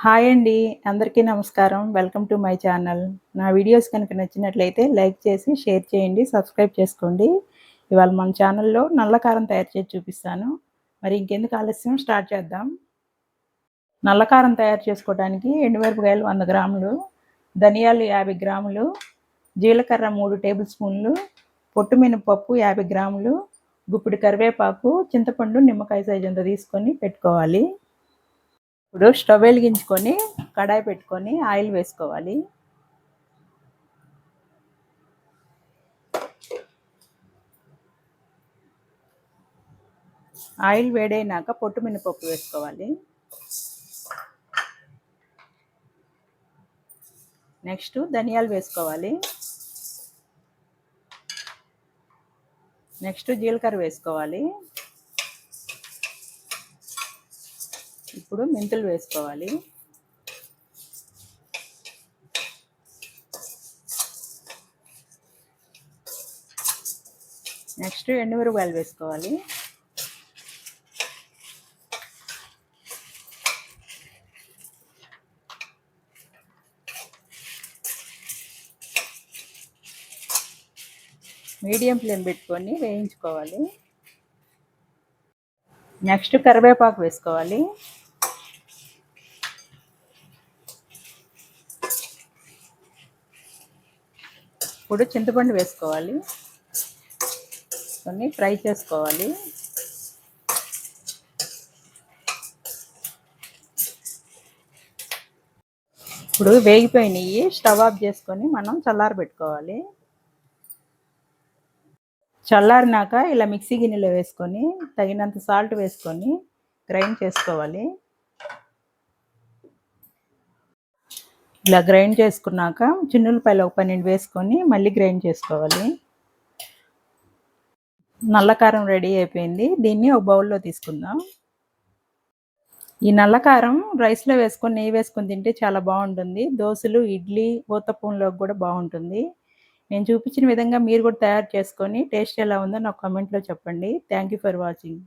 Hi అండి. అందరికీ నమస్కారం. Welcome to my channel. నా వీడియోస్ కనుక నచ్చినట్లయితే లైక్ చేసి, షేర్ చేయండి, సబ్స్క్రైబ్ చేసుకోండి. ఇవాళ మన ఛానల్‌లో నల్ల కారం తయారు చేసి చూపిస్తాను. మరి ఇంకెందుకు ఆలస్యం స్టార్ట్ చేద్దాం. నల్ల కారం తయారు చేసుకోవడానికి ఎండుమిరపకాయలు 100 గ్రాములు, ధనియాలు 50 గ్రాములు, జీలకర్ర 3 టేబుల్ స్పూన్లు, పొట్టు మినపప్పు 50 గ్రాములు, గుప్పెడు కరివేపాకు, చింతపండు నిమ్మకాయ సైజ్ అంత తీసుకొని పెట్టుకోవాలి. ఇప్పుడు స్టవ్ వెలిగించుకొని కడాయి పెట్టుకొని ఆయిల్ వేసుకోవాలి. ఆయిల్ వేడైనాక పొట్టు మినపప్పు వేసుకోవాలి. నెక్స్ట్ ధనియాలు వేసుకోవాలి. నెక్స్ట్ జీలకర్ర వేసుకోవాలి. ఇప్పుడు మెంతులు వేసుకోవాలి. నెక్స్ట్ ఎండుమిరపకాయలు వేసుకోవాలి. మీడియం ఫ్లేమ్ పెట్టుకొని వేయించుకోవాలి. నెక్స్ట్ కరివేపాకు వేసుకోవాలి. ఇప్పుడు చింతపండు వేసుకోవాలి. కొన్ని ఫ్రై చేసుకోవాలి. ఇప్పుడు వేగిపోయినాయి. స్టవ్ ఆఫ్ చేసుకొని మనం చల్లారబెట్టుకోవాలి. చల్లారినాక ఇలా మిక్సీ గిన్నెలో వేసుకొని తగినంత సాల్ట్ వేసుకొని గ్రైండ్ చేసుకోవాలి. ఇలా గ్రైండ్ చేసుకున్నాక చిన్నులపాయలు ఒక 12 వేసుకొని మళ్ళీ గ్రైండ్ చేసుకోవాలి. నల్ల కారం రెడీ అయిపోయింది. దీన్ని ఒక బౌల్లో తీసుకుందాం. ఈ నల్ల కారం రైస్లో వేసుకొని నెయ్యి వేసుకొని తింటే చాలా బాగుంటుంది. దోశలు, ఇడ్లీ, ఊతప్పంలోకి కూడా బాగుంటుంది. నేను చూపించిన విధంగా మీరు కూడా తయారు చేసుకొని టేస్ట్ ఎలా ఉందో నాకు కామెంట్లో చెప్పండి. Thank you for watching.